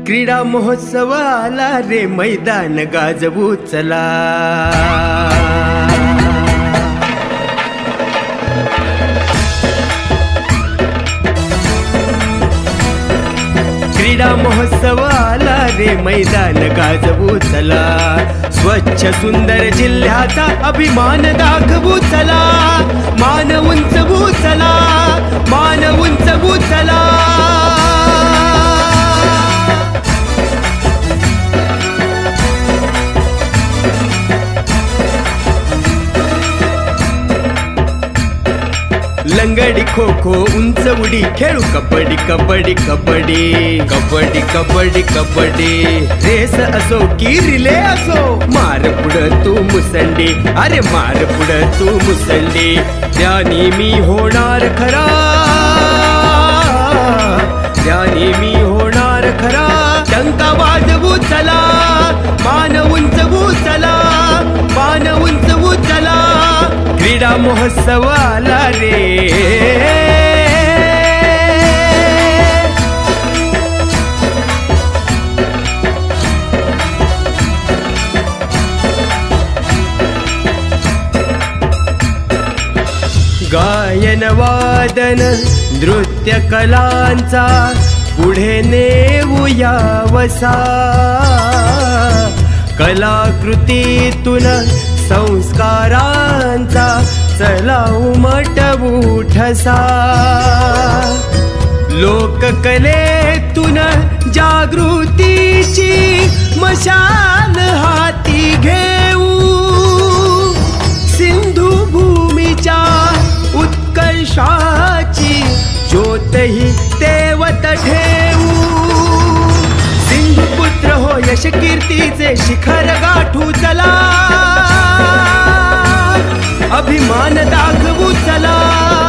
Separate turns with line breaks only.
क्रीडा महोत्सव आला रे, मैदान गाजवू चला. क्रीडा महोत्सव आला रे, मैदान गाजवू चला. स्वच्छ सुंदर जिल्ह्याचा अभिमान दाखवू चला. मान उंचवू चला, मान उंचवू चला. लंगडी खो खो उंच उडी खेळू कबड्डी कबड्डी कबड्डी कबड्डी कबड्डी कबड्डी. रेस असो की रिले असो, मार पुढं तू मुसंडी, अरे मार पुढं तू मुसंडी. त्यानी मी होणार खरा, त्यानी मी होणार खरा. टंका वाजवू चला, मान उंचवू चला, मान उंचवू चला. क्रीडा महोत्सव आला रे. गायन वादन नृत्य कलांचा पुढे नेऊया वसा. कलाकृतीतून संस्कारांचा चला उमटवू ठसा. लोककलेतून जागृतीची मशाल हाती घेऊ. सिंधू भूमीच्या उत्कर्षाची ज्योतही तेवत ठेवू. सिंधुपुत्र हो यश कीर्तीचे शिखर गाठू चला. अभिमान दाखवू चला.